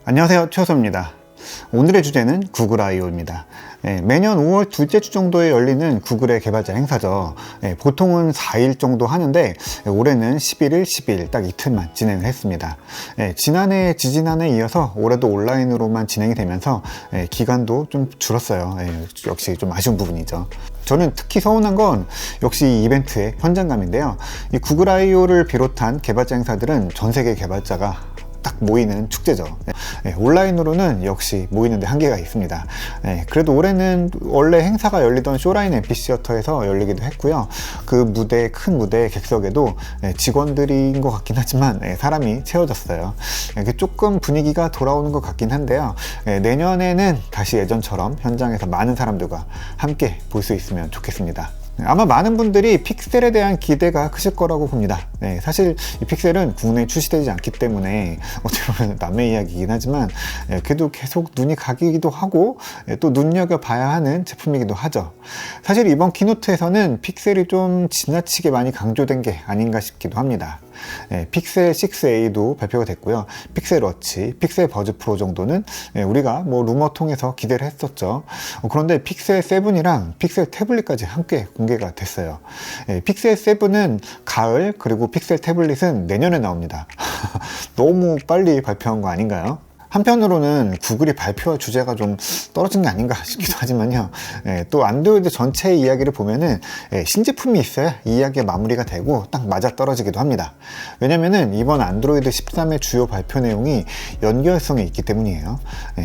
안녕하세요, 최호섭입니다. 오늘의 주제는 구글 I/O입니다. 매년 5월 둘째 주 정도에 열리는 구글의 개발자 행사죠. 보통은 4일 정도 하는데 올해는 11일, 12일 딱 이틀만 진행을 했습니다. 지난해, 지지난해에 이어서 올해도 온라인으로만 진행이 되면서 기간도 좀 줄었어요. 역시 좀 아쉬운 부분이죠. 저는 특히 서운한 건 역시 이 이벤트의 현장감인데요. 이 구글 I/O를 비롯한 개발자 행사들은 전 세계 개발자가 딱 모이는 축제죠. 온라인으로는 역시 모이는데 한계가 있습니다. 그래도 올해는 원래 행사가 열리던 쇼라인 앰피시어터에서 열리기도 했고요. 그 무대, 큰 무대 객석에도 직원들인 것 같긴 하지만 사람이 채워졌어요. 조금 분위기가 돌아오는 것 같긴 한데요. 내년에는 다시 예전처럼 현장에서 많은 사람들과 함께 볼 수 있으면 좋겠습니다. 아마 많은 분들이 픽셀에 대한 기대가 크실 거라고 봅니다. 사실 이 픽셀은 국내에 출시되지 않기 때문에 어떻게 보면 남의 이야기이긴 하지만 그래도 계속 눈이 가기도 하고 또 눈여겨봐야 하는 제품이기도 하죠. 사실 이번 키노트에서는 픽셀이 좀 지나치게 많이 강조된 게 아닌가 싶기도 합니다. 픽셀 6a도 발표가 됐고요. 픽셀 워치, 픽셀 버즈 프로 정도는 우리가 뭐 루머 통해서 기대를 했었죠. 그런데 픽셀 7이랑 픽셀 태블릿까지 함께 공개가 됐어요. 픽셀 7은 가을, 그리고 픽셀 태블릿은 내년에 나옵니다. 너무 빨리 발표한 거 아닌가요? 한편으로는 구글이 발표할 주제가 좀 떨어진 게 아닌가 싶기도 하지만요. 또 안드로이드 전체의 이야기를 보면은 신제품이 있어야 이 이야기가 마무리가 되고 딱 맞아 떨어지기도 합니다. 왜냐면은 이번 안드로이드 13의 주요 발표 내용이 연결성이 있기 때문이에요.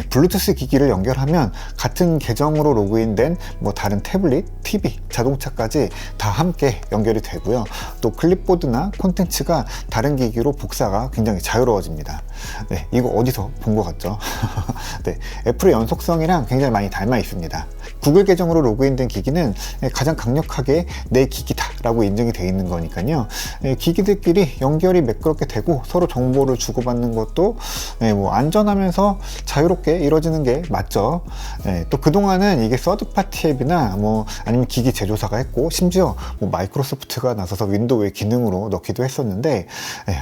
블루투스 기기를 연결하면 같은 계정으로 로그인된 뭐 다른 태블릿, TV, 자동차까지 다 함께 연결이 되고요. 또 클립보드나 콘텐츠가 다른 기기로 복사가 굉장히 자유로워집니다. 이거 어디서 본 것 같죠? 애플의 연속성이랑 굉장히 많이 닮아 있습니다. 구글 계정으로 로그인된 기기는 가장 강력하게 내 기기다 라고 인증이 되어 있는 거니까요. 기기들끼리 연결이 매끄럽게 되고 서로 정보를 주고받는 것도 뭐 안전하면서 자유롭게 이루어지는 게 맞죠. 또 그동안은 이게 서드파티 앱이나 뭐 아니면 기기 제조사가 했고 심지어 뭐 마이크로소프트가 나서서 윈도우의 기능으로 넣기도 했었는데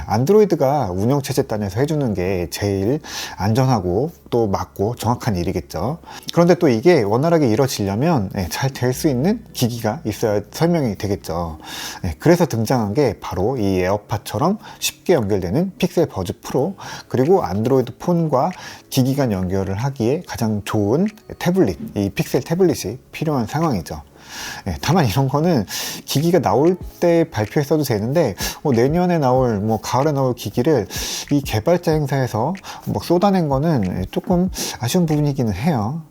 안드로이드가 운영체제단에서 해주는 게 제일 안전하고 또 맞고 정확한 일이겠죠. 그런데 또 이게 원활하게 이루어지려면 잘 될 수 있는 기기가 있어야 설명이 되겠죠. 그래서 등장한 게 바로 이 에어팟처럼 쉽게 연결되는 픽셀 버즈 프로, 그리고 안드로이드 폰과 기기 간 연결을 하기에 가장 좋은 태블릿, 이 픽셀 태블릿이 필요한 상황이죠. 다만 이런 거는 기기가 나올 때 발표했어도 되는데 내년에 나올 뭐 가을에 나올 기기를 이 개발자 행사에서 뭐 쏟아낸 거는 조금 아쉬운 부분이기는 해요.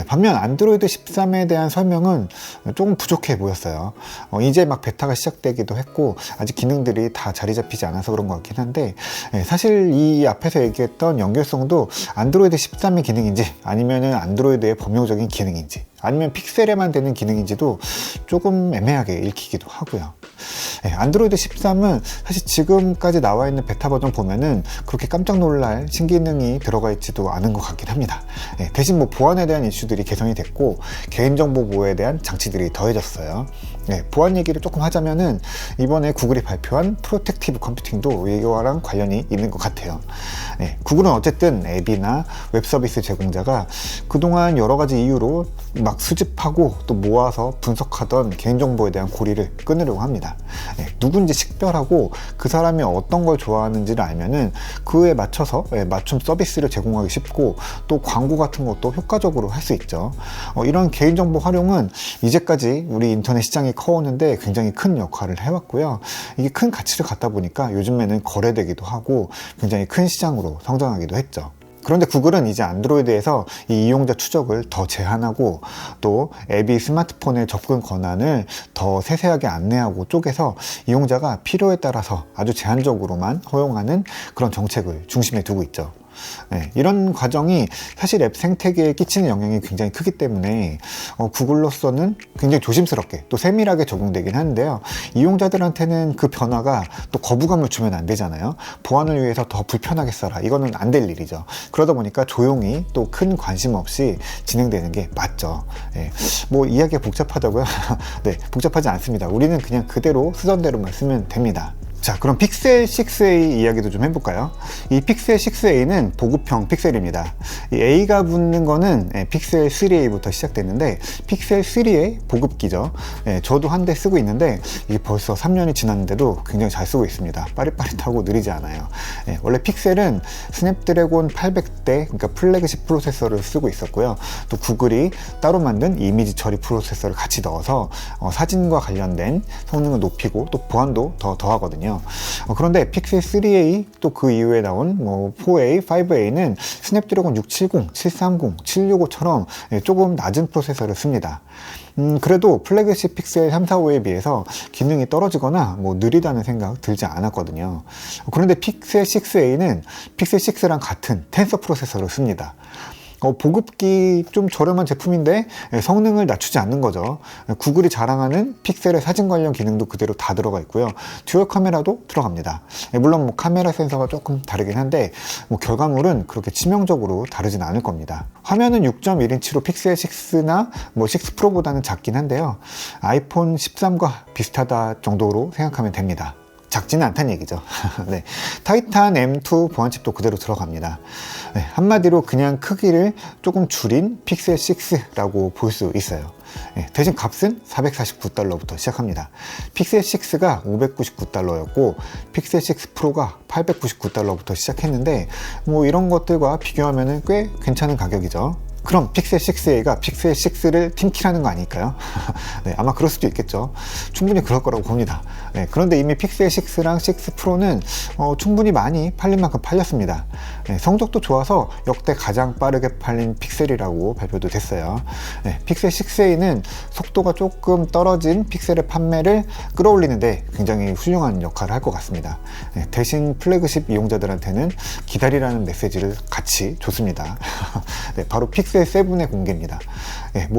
반면 안드로이드 13에 대한 설명은 조금 부족해 보였어요. 이제 막 베타가 시작되기도 했고 아직 기능들이 다 자리 잡히지 않아서 그런 것 같긴 한데 사실 이 앞에서 얘기했던 연결성도 안드로이드 13의 기능인지 아니면은 안드로이드의 범용적인 기능인지 아니면 픽셀에만 되는 기능인지도 조금 애매하게 읽히기도 하고요. 안드로이드 13은 사실 지금까지 나와 있는 베타 버전 보면은 그렇게 깜짝 놀랄 신기능이 들어가 있지도 않은 것 같긴 합니다. 대신 뭐 보안에 대한 이슈들이 개선이 됐고 개인정보 보호에 대한 장치들이 더해졌어요. 보안 얘기를 조금 하자면은 이번에 구글이 발표한 프로텍티브 컴퓨팅도 이거랑 관련이 있는 것 같아요. 구글은 어쨌든 앱이나 웹 서비스 제공자가 그동안 여러 가지 이유로 막 수집하고 또 모아서 분석하던 개인정보에 대한 고리를 끊으려고 합니다. 누군지 식별하고 그 사람이 어떤 걸 좋아하는지를 알면은 그에 맞춰서 맞춤 서비스를 제공하기 쉽고 또 광고 같은 것도 효과적으로 할 수 있죠. 이런 개인정보 활용은 이제까지 우리 인터넷 시장이 커오는데 굉장히 큰 역할을 해왔고요. 이게 큰 가치를 갖다 보니까 요즘에는 거래되기도 하고 굉장히 큰 시장으로 성장하기도 했죠. 그런데 구글은 이제 안드로이드에서 이 이용자 추적을 더 제한하고 또 앱이 스마트폰의 접근 권한을 더 세세하게 안내하고 쪼개서 이용자가 필요에 따라서 아주 제한적으로만 허용하는 그런 정책을 중심에 두고 있죠. 이런 과정이 사실 앱 생태계에 끼치는 영향이 굉장히 크기 때문에 구글로서는 굉장히 조심스럽게 또 세밀하게 적용되긴 하는데요. 이용자들한테는 그 변화가 또 거부감을 주면 안 되잖아요. 보안을 위해서 더 불편하게 써라, 이거는 안 될 일이죠. 그러다 보니까 조용히 또 큰 관심 없이 진행되는 게 맞죠. 뭐 이야기가 복잡하다고요? 복잡하지 않습니다. 우리는 그냥 그대로 쓰던 대로만 쓰면 됩니다. 자, 그럼 픽셀 6a 이야기도 좀 해볼까요? 이 픽셀 6a는 보급형 픽셀입니다. 이 A가 붙는 거는 픽셀 3a부터 시작됐는데 픽셀 3a 보급기죠. 저도 한 대 쓰고 있는데 이게 벌써 3년이 지났는데도 굉장히 잘 쓰고 있습니다. 빠릿빠릿하고 느리지 않아요. 원래 픽셀은 스냅드래곤 800대, 그러니까 플래그십 프로세서를 쓰고 있었고요. 또 구글이 따로 만든 이미지 처리 프로세서를 같이 넣어서 사진과 관련된 성능을 높이고 또 보안도 더 더하거든요. 그런데 픽셀 3a 또 그 이후에 나온 4a, 5a는 스냅드래곤 670, 730, 765처럼 조금 낮은 프로세서를 씁니다. 그래도 플래그십 픽셀 3, 4, 5에 비해서 기능이 떨어지거나 느리다는 생각 들지 않았거든요. 그런데 픽셀 6a는 픽셀 6랑 같은 텐서 프로세서를 씁니다. 보급기 좀 저렴한 제품인데 성능을 낮추지 않는 거죠. 구글이 자랑하는 픽셀의 사진 관련 기능도 그대로 다 들어가 있고요. 듀얼 카메라도 들어갑니다. 물론 카메라 센서가 조금 다르긴 한데 결과물은 그렇게 치명적으로 다르진 않을 겁니다. 화면은 6.1인치로 픽셀 6나 6 프로보다는 작긴 한데요. 아이폰 13과 비슷하다 정도로 생각하면 됩니다. 작지는 않다는 얘기죠. 네. 타이탄 M2 보안칩도 그대로 들어갑니다. 네. 한마디로 그냥 크기를 조금 줄인 픽셀 6라고 볼 수 있어요. 네. 대신 값은 $449부터 시작합니다. 픽셀 6가 $599였고 픽셀 6 프로가 $899부터 시작했는데 이런 것들과 비교하면 꽤 괜찮은 가격이죠. 그럼 픽셀 6a가 픽셀 6를 팀킬하는 거 아닐까요? 네, 아마 그럴 수도 있겠죠. 충분히 그럴 거라고 봅니다. 네, 그런데 이미 픽셀 6랑 6 프로는 충분히 많이 팔린 만큼 팔렸습니다. 네, 성적도 좋아서 역대 가장 빠르게 팔린 픽셀이라고 발표도 됐어요. 네, 픽셀 6a는 속도가 조금 떨어진 픽셀의 판매를 끌어올리는데 굉장히 훌륭한 역할을 할 것 같습니다. 네, 대신 플래그십 이용자들한테는 기다리라는 메시지를 같이 줬습니다. 네, 바로 픽셀 7의 공개입니다.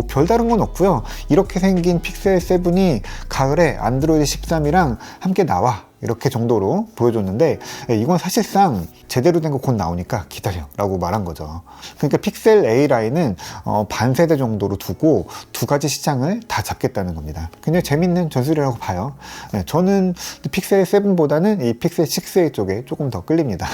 별다른 건 없고요. 이렇게 생긴 픽셀 7이 가을에 안드로이드 13이랑 함께 나와 이렇게 정도로 보여줬는데 이건 사실상 제대로 된 거 곧 나오니까 기다려 라고 말한 거죠. 그러니까 픽셀 A 라인은 반세대 정도로 두고 두 가지 시장을 다 잡겠다는 겁니다. 굉장히 재밌는 전술이라고 봐요. 저는 픽셀 7보다는 이 픽셀 6A 쪽에 조금 더 끌립니다.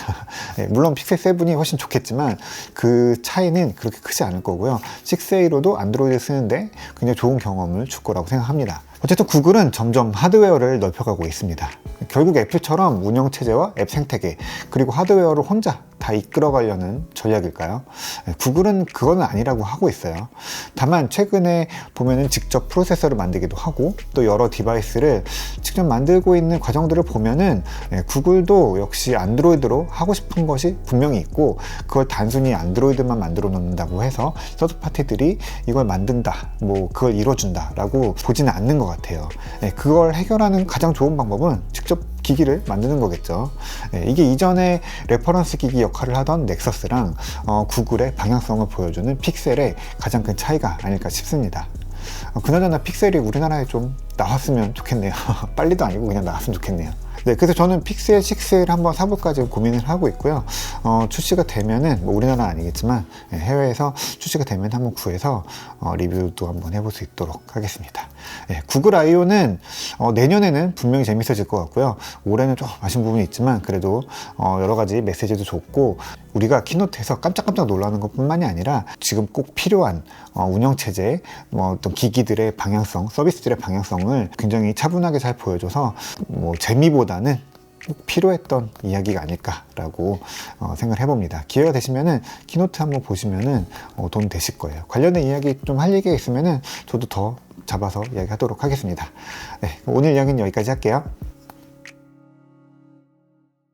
물론 픽셀 7이 훨씬 좋겠지만 그 차이는 그렇게 크지 않을 거고요. 6A로도 안드로이드 쓰는데 굉장히 좋은 경험을 줄 거라고 생각합니다. 어쨌든 구글은 점점 하드웨어를 넓혀가고 있습니다. 결국 애플처럼 운영체제와 앱 생태계 그리고 하드웨어를 혼자 다 이끌어가려는 전략일까요? 구글은 그건 아니라고 하고 있어요. 다만 최근에 보면은 직접 프로세서를 만들기도 하고 또 여러 디바이스를 직접 만들고 있는 과정들을 보면은 구글도 역시 안드로이드로 하고 싶은 것이 분명히 있고 그걸 단순히 안드로이드만 만들어 놓는다고 해서 서드파티들이 이걸 만든다, 그걸 이뤄준다 라고 보지는 않는 것 같아요. 그걸 해결하는 가장 좋은 방법은 직접 기기를 만드는 거겠죠. 이게 이전에 레퍼런스 기기 역할을 하던 넥서스랑 구글의 방향성을 보여주는 픽셀의 가장 큰 차이가 아닐까 싶습니다. 그나저나 픽셀이 우리나라에 좀 나왔으면 좋겠네요. 빨리도 아니고 그냥 나왔으면 좋겠네요. 네, 그래서 저는 픽셀 6를 한번 사볼까 지금 고민을 하고 있고요. 출시가 되면은 우리나라 아니겠지만 해외에서 출시가 되면 한번 구해서 리뷰도 한번 해볼 수 있도록 하겠습니다. 구글 I/O는 내년에는 분명히 재밌어질 것 같고요. 올해는 좀 아쉬운 부분이 있지만 그래도 여러 가지 메시지도 좋고 우리가 키노트에서 깜짝깜짝 놀라는 것뿐만이 아니라 지금 꼭 필요한 운영체제, 어떤 기기들의 방향성, 서비스들의 방향성을 굉장히 차분하게 잘 보여줘서 재미보다는 꼭 필요했던 이야기가 아닐까라고 생각을 해봅니다. 기회가 되시면은 키노트 한번 보시면은 도움 되실 거예요. 관련된 이야기 좀 할 얘기가 있으면은 저도 더 잡아서 이야기하도록 하겠습니다. 네, 오늘 이야기는 여기까지 할게요.